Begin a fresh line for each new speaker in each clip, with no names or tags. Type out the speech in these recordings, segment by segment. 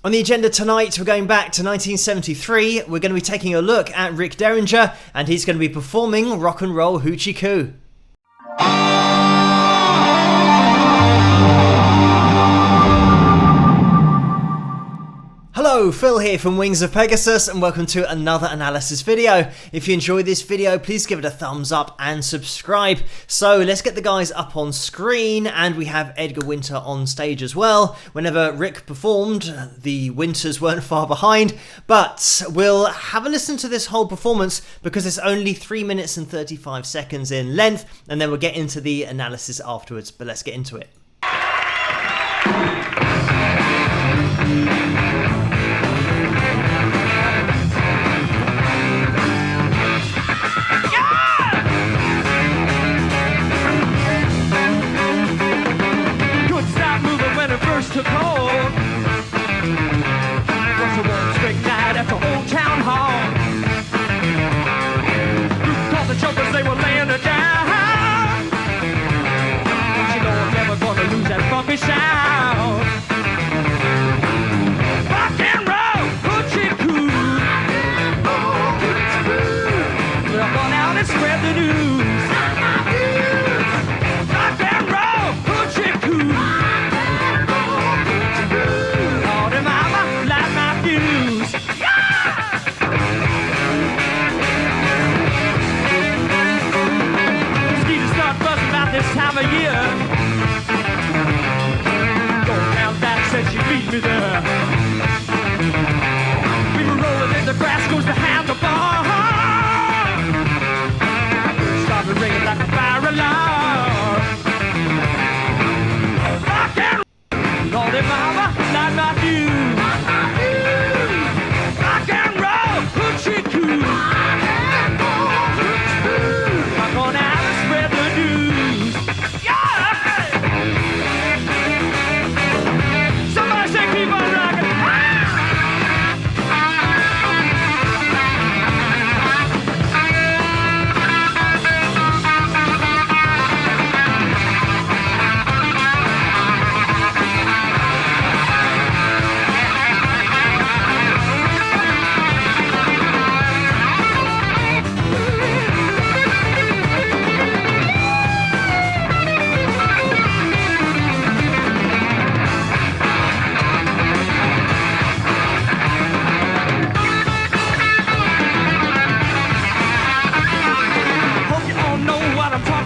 On the agenda tonight, we're going back to 1973. We're going to be taking a look at Rick Derringer, and he's going to be performing Rock Roll Hoochie Koo. Hello, Phil here from Wings of Pegasus, and welcome to another analysis video. If you enjoyed this video, please give it a thumbs up and subscribe. So let's get the guys up on screen, and we have Edgar Winter on stage as well. Whenever Rick performed, the Winters weren't far behind, but we'll have a listen to this whole performance because it's only 3 minutes and 35 seconds in length, and then we'll get into the analysis afterwards, but let's get into it.
Took hold. Was a one straight night at the old town hall. You called the jokers, they were laying her down. But you know I'm never gonna lose that funky sound. Rock and roll, hoochie koo. We'll go out and spread the news. Rock and roll, hoochie koo. This time of year, going down back said she'd meet me there. We were rolling in the grass, goes the handlebar. Started ringing like a fire alarm. Rock and roll, Lordy mama, light my fuse. Rock and roll, hoochie koo. Rock on out and spread the news.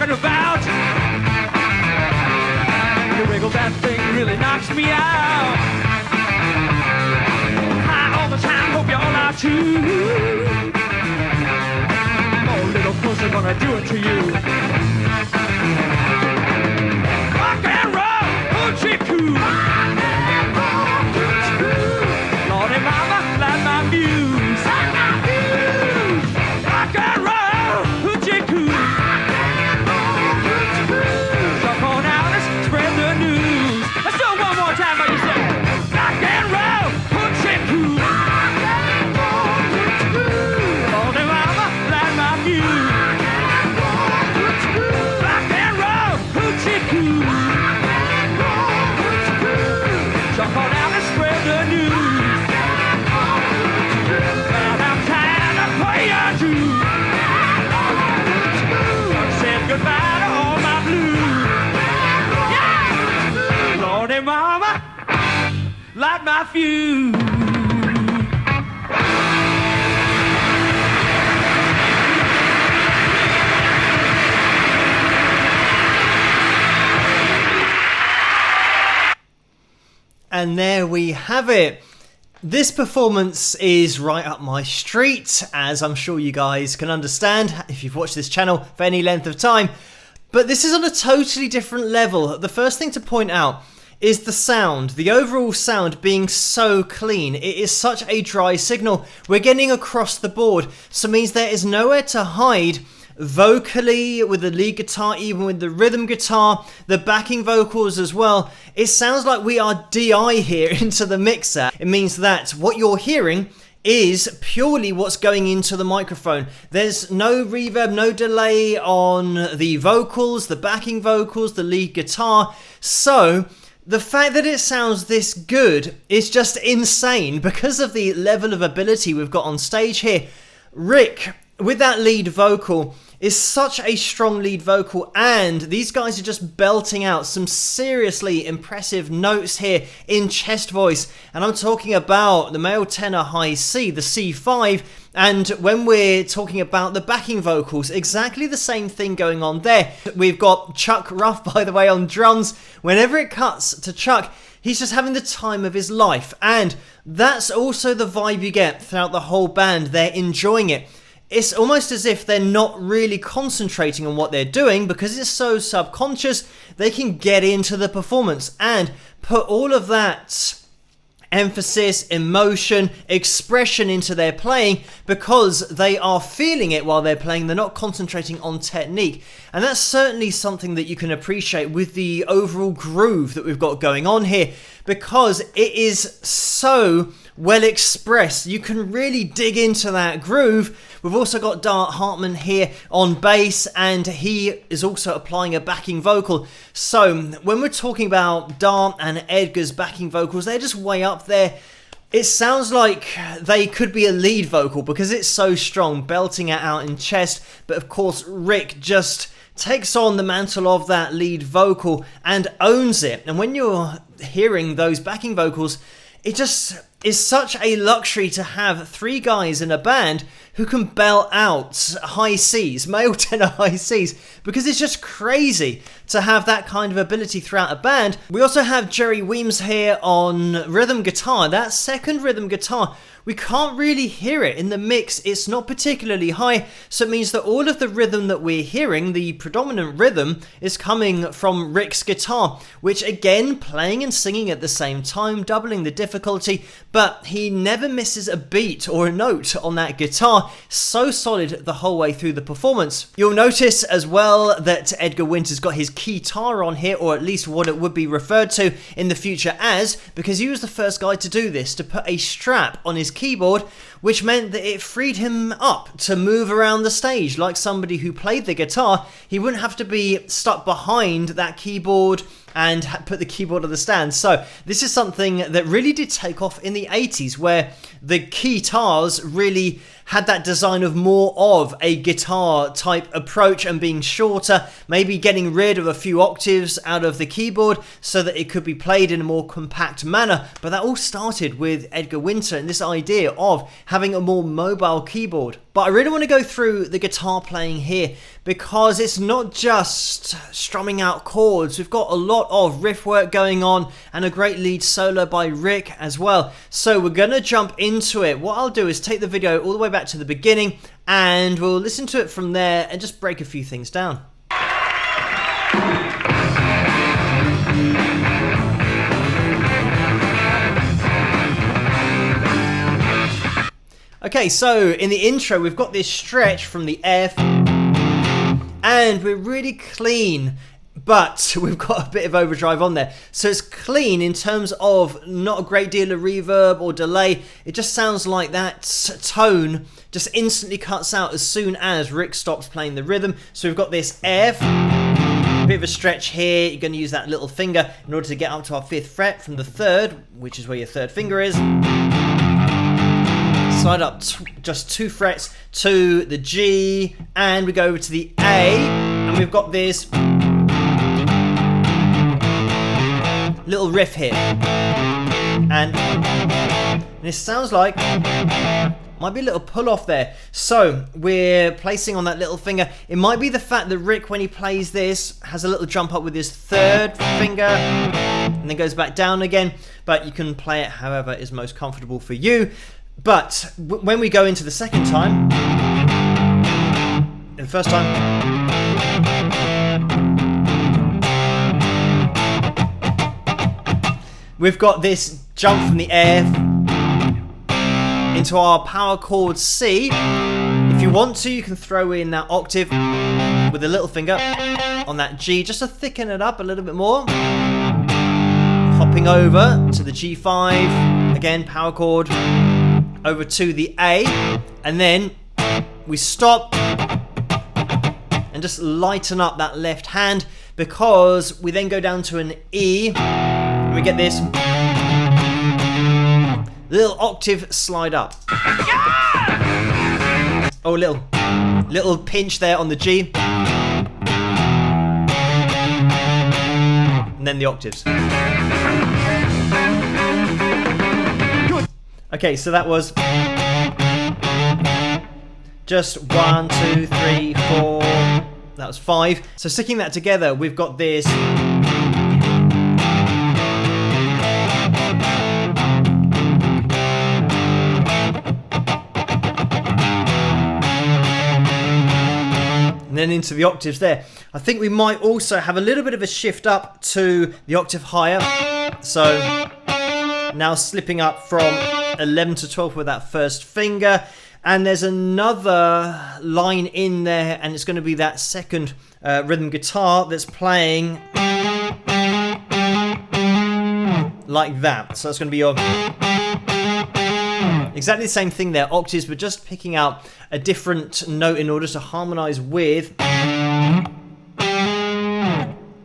About the wiggle, that thing really knocks me out. High all the time, hope you're all out too. Oh, little pussy, gonna do it to you. Rock and roll, hoochie koo. Lordy mama, light my fuse. Rock and roll, hoochie koo. Mama, light my fuse.
And there we have it. This performance is right up my street, as I'm sure you guys can understand if you've watched this channel for any length of time. But this is on a totally different level. The first thing to point out is the sound, the overall sound being so clean. It is such a dry signal. We're getting across the board, so it means there is nowhere to hide vocally with the lead guitar, even with the rhythm guitar, the backing vocals as well. It sounds like we are DI here into the mixer. It means that what you're hearing is purely what's going into the microphone. There's no reverb, no delay on the vocals, the backing vocals, the lead guitar. So The fact that it sounds this good is just insane because of the level of ability we've got on stage here. Rick, with that lead vocal, is such a strong lead vocal, and these guys are just belting out some seriously impressive notes here in chest voice. And I'm talking about the male tenor high C, the C5, and when we're talking about the backing vocals, exactly the same thing going on there. We've got Chuck Ruff, by the way, on drums. Whenever it cuts to Chuck, he's just having the time of his life, and that's also the vibe you get throughout the whole band. They're enjoying it. It's almost as if they're not really concentrating on what they're doing because it's so subconscious. They can get into the performance and put all of that emphasis, emotion, expression into their playing because they are feeling it while they're playing. They're not concentrating on technique. And that's certainly something that you can appreciate with the overall groove that we've got going on here, because it is so well expressed. You can really dig into that groove. We've also got Dart Hartman here on bass, and he is also applying a backing vocal. So when we're talking about Dart and Edgar's backing vocals, they're just way up there. It sounds like they could be a lead vocal because it's so strong, belting it out in chest. But of course, Rick just takes on the mantle of that lead vocal and owns it. And when you're hearing those backing vocals, it just is such a luxury to have three guys in a band who can belt out high Cs, male tenor high Cs, because it's just crazy to have that kind of ability throughout a band. We also have Jerry Weems here on rhythm guitar. That second rhythm guitar, we can't really hear it in the mix. It's not particularly high, so it means that all of the rhythm that we're hearing, the predominant rhythm, is coming from Rick's guitar, which again, playing and singing at the same time, doubling the difficulty, but he never misses a beat or a note on that guitar. So solid the whole way through the performance. You'll notice as well that Edgar Winter's got his keytar on here, or at least what it would be referred to in the future as, because he was the first guy to do this, to put a strap on his keyboard, which meant that it freed him up to move around the stage like somebody who played the guitar. He wouldn't have to be stuck behind that keyboard and put the keyboard on the stand. So this is something that really did take off in the 80s, where the keytars really had that design of more of a guitar type approach and being shorter, maybe getting rid of a few octaves out of the keyboard so that it could be played in a more compact manner. But that all started with Edgar Winter and this idea of having a more mobile keyboard. But I really want to go through the guitar playing here because it's not just strumming out chords. We've got a lot of riff work going on and a great lead solo by Rick as well. So we're going to jump into it. What I'll do is take the video all the way back to the beginning and we'll listen to it from there and just break a few things down. Okay, so in the intro we've got this stretch from the F and we're really clean, but we've got a bit of overdrive on there. So it's clean in terms of not a great deal of reverb or delay. It just sounds like that tone just instantly cuts out as soon as Rick stops playing the rhythm. So we've got this F, a bit of a stretch here. You're going to use that little finger in order to get up to our 5th fret from the 3rd, which is where your 3rd finger is. Slide up just 2 frets to the G, and we go over to the A, and we've got this little riff here, and it sounds like might be a little pull off there. So we're placing on that little finger. It might be the fact that Rick, when he plays this, has a little jump up with his 3rd finger and then goes back down again, but you can play it however is most comfortable for you. But when we go into the second time, the first time, we've got this jump from the F into our power chord C. If you want to, you can throw in that octave with a little finger on that G just to thicken it up a little bit more. Hopping over to the G5, again power chord, over to the A, and then we stop and just lighten up that left hand, because we then go down to an E we get this little octave slide up. Oh, little pinch there on the G. And then the octaves. Okay, so that was just 1, 2, 3, 4. That was 5. So sticking that together, we've got this. And then into the octaves there. I think we might also have a little bit of a shift up to the octave higher. So now slipping up from 11 to 12 with that first finger. And there's another line in there, and it's going to be that second rhythm guitar that's playing like that. So it's going to be your exactly the same thing there, octaves, but just picking out a different note in order to harmonize with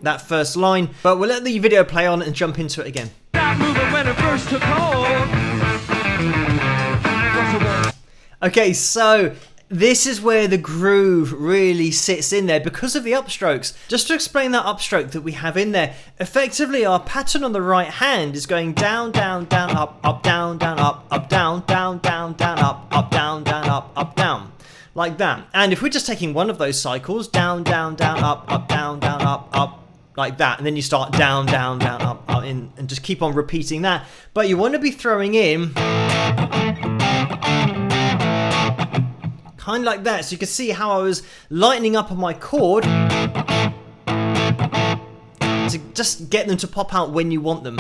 that first line. But we'll let the video play on and jump into it again. Okay, so this is where the groove really sits in there because of the upstrokes. Just to explain that upstroke that we have in there, effectively our pattern on the right hand is going down, down, down, up, down, down, up, down, down, down, down, up, down, down, up, down. Like that. And if we're just taking one of those cycles, down, down, down, up, down, down, up, like that. And then you start down, down, down, up, in, and just keep on repeating that. But you want to be throwing in kind of like that, so you can see how I was lightening up on my chord to just get them to pop out when you want them.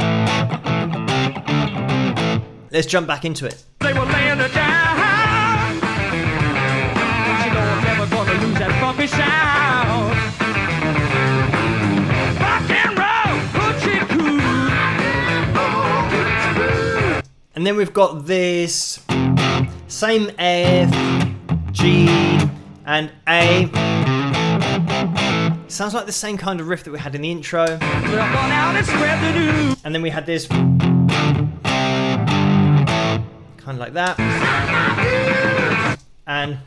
Let's jump back into it.
They were laying her down. She know I'm never gonna lose that funky sound. Rock and roll, hoochie koo.
And then we've got this same F, G and A. Sounds like the same kind of riff that we had in the intro. And then we had this kind of like that. And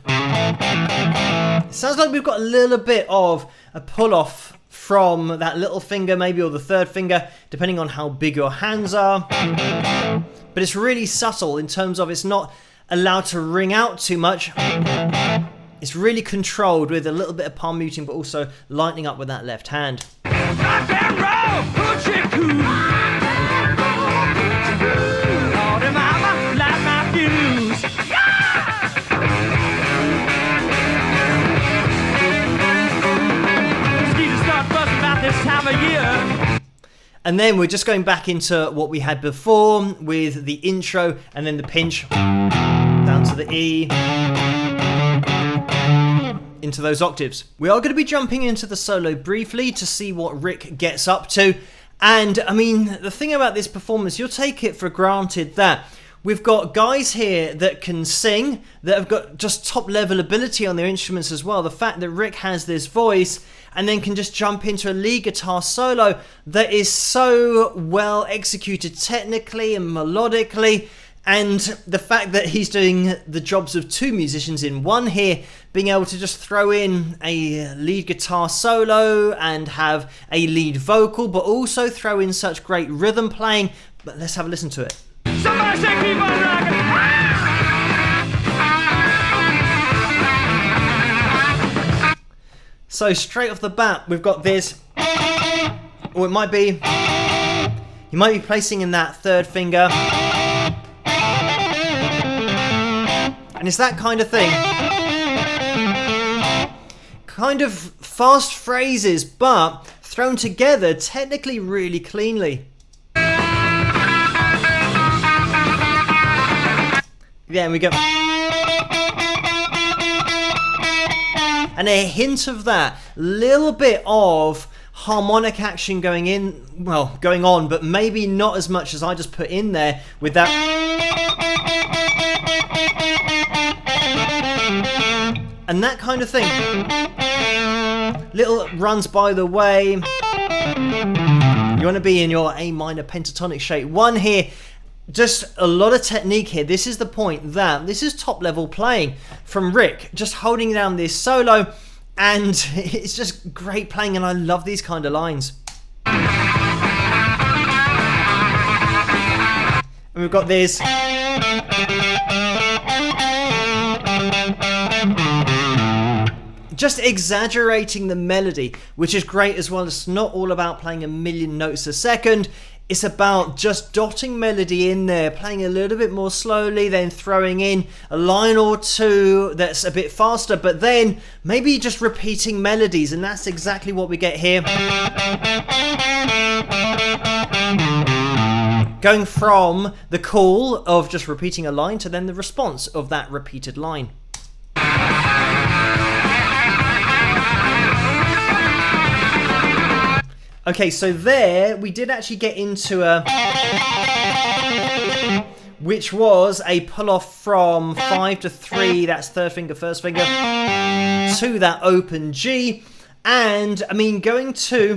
it sounds like we've got a little bit of a pull off from that little finger maybe, or the third finger, depending on how big your hands are. But it's really subtle in terms of it's not allowed to ring out too much. It's really controlled with a little bit of palm muting, but also lightening up with that left hand.
Rock and roll, hoochie koo. Lord and mama, light my fuse. Mosquitoes start buzzing about this time of year.
And then we're just going back into what we had before with the intro and then the pinch down to the E, into those octaves. We are going to be jumping into the solo briefly to see what Rick gets up to. And I mean, the thing about this performance, you'll take it for granted that we've got guys here that can sing, that have got just top level ability on their instruments as well. The fact that Rick has this voice and then can just jump into a lead guitar solo that is so well executed technically and melodically. And the fact that he's doing the jobs of two musicians in one here, being able to just throw in a lead guitar solo and have a lead vocal, but also throw in such great rhythm playing. But let's have a listen to it.
Somebody say keep on rocking.
So straight off the bat, we've got this, or it might be, you might be placing in that third finger. And it's that kind of thing. Kind of fast phrases, but thrown together technically really cleanly. There we go. And a hint of that little bit of harmonic action going on, but maybe not as much as I just put in there with that. And that kind of thing. Little runs by the way. You want to be in your A minor pentatonic shape 1 here. Just a lot of technique here. This is the point that this is top level playing from Rick, just holding down this solo, and it's just great playing, and I love these kind of lines. And we've got this. Just exaggerating the melody, which is great as well. It's not all about playing a million notes a second. It's about just dotting melody in there, playing a little bit more slowly, then throwing in a line or two that's a bit faster, but then maybe just repeating melodies, and that's exactly what we get here. Going from the call of just repeating a line to then the response of that repeated line. Okay, so there we did actually get into which was a pull off from 5 to 3, that's third finger, first finger, to that open G. And I mean, going to,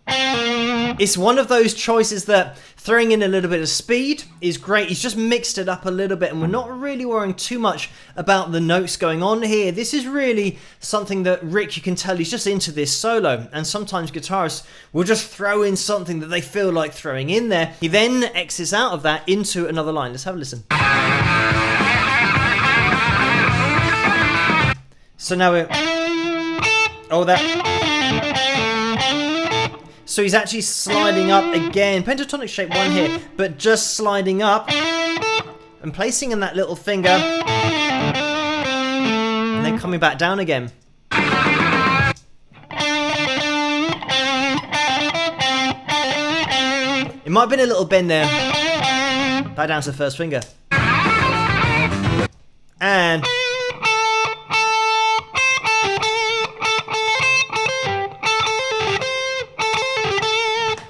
it's one of those choices that throwing in a little bit of speed is great. He's just mixed it up a little bit, and we're not really worrying too much about the notes going on here. This is really something that Rick, you can tell he's just into this solo, and sometimes guitarists will just throw in something that they feel like throwing in there. He then exits out of that into another line. Let's have a listen. So now we're... Oh, that... So he's actually sliding up again, pentatonic shape 1 here, but just sliding up and placing in that little finger and then coming back down again. It might have been a little bend there. Back down to the first finger. And...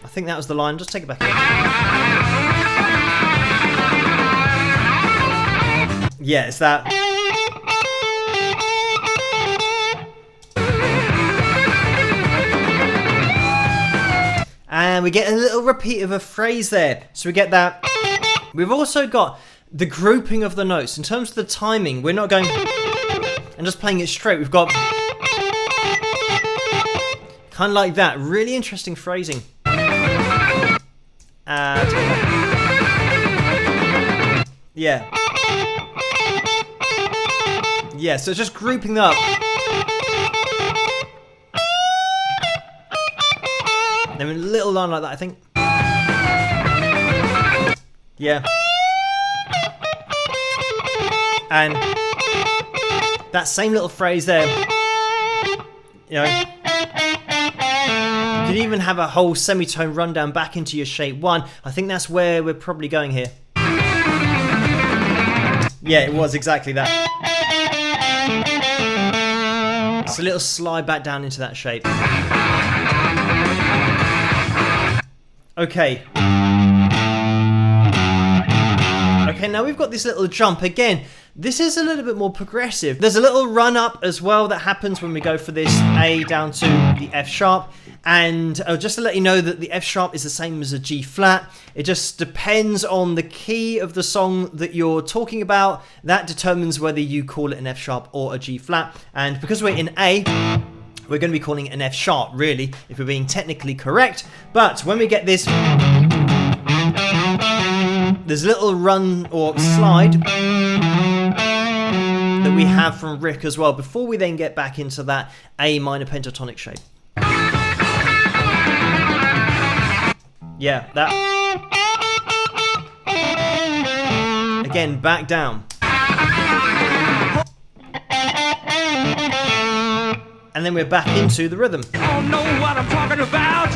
I think that was the line. Just take it back in. Yeah, it's that. And we get a little repeat of a phrase there. So we get that. We've also got the grouping of the notes. In terms of the timing, we're not going and just playing it straight. We've got kind of like that. Really interesting phrasing. Yeah. Yeah, so it's just grouping up. Then a little line like that, I think. Yeah. And that same little phrase there. You know. You could even have a whole semitone rundown back into your shape 1. I think that's where we're probably going here. Yeah, it was exactly that. It's a little slide back down into that shape. Okay. Okay, now we've got this little jump again. This is a little bit more progressive. There's a little run up as well that happens when we go for this A down to the F sharp. And just to let you know that the F sharp is the same as a G flat. It just depends on the key of the song that you're talking about. That determines whether you call it an F sharp or a G flat. And because we're in A, we're going to be calling it an F sharp, really, if we're being technically correct. But when we get this, there's a little run or slide that we have from Rick as well, before we then get back into that A minor pentatonic shape. Yeah, that. Again, back down. And then we're back into the rhythm.
Don't know what I'm talking about.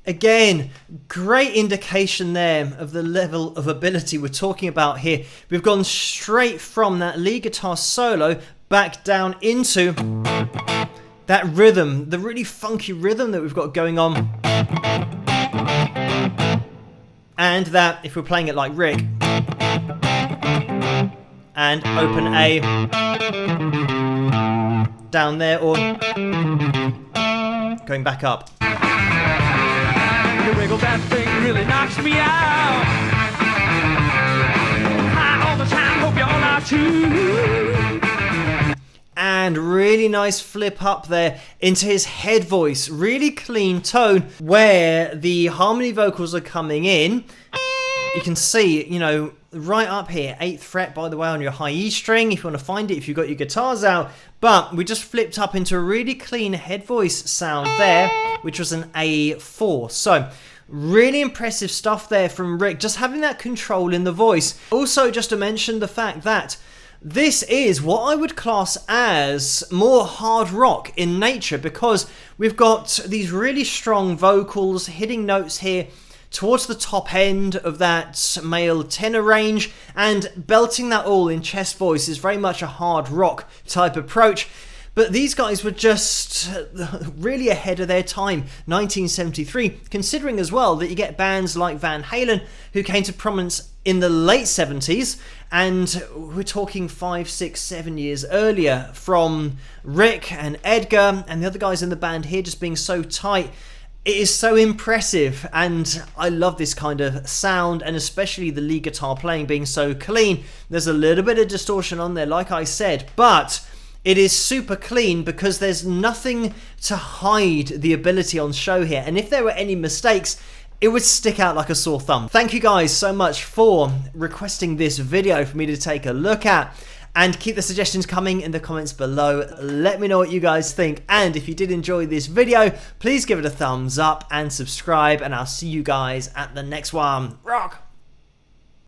Again, great indication there of the level of ability we're talking about here. We've gone straight from that lead guitar solo back down into that rhythm, the really funky rhythm that we've got going on. And that, if we're playing it like Rick, and open A down there, or going back up.
You wiggle, that thing really knocks me out. High all the time, hope you all are too.
And really nice flip up there into his head voice. Really clean tone where the harmony vocals are coming in. You can see, you know, right up here, 8th fret, by the way, on your high E string, if you want to find it, if you've got your guitars out. But we just flipped up into a really clean head voice sound there, which was an A4. So really impressive stuff there from Rick, just having that control in the voice. Also, just to mention the fact that this is what I would class as more hard rock in nature, because we've got these really strong vocals hitting notes here towards the top end of that male tenor range, and belting that all in chest voice is very much a hard rock type approach. But these guys were just really ahead of their time, 1973, considering as well that you get bands like Van Halen who came to prominence in the late 70s, and we're talking 5, 6, 7 years earlier, from Rick and Edgar and the other guys in the band here just being so tight. It is so impressive, and I love this kind of sound, and especially the lead guitar playing being so clean. There's a little bit of distortion on there, like I said, but it is super clean because there's nothing to hide the ability on show here. And if there were any mistakes, it would stick out like a sore thumb. Thank you guys so much for requesting this video for me to take a look at. And keep the suggestions coming in the comments below. Let me know what you guys think. And if you did enjoy this video, please give it a thumbs up and subscribe. And I'll see you guys at the next one. Rock!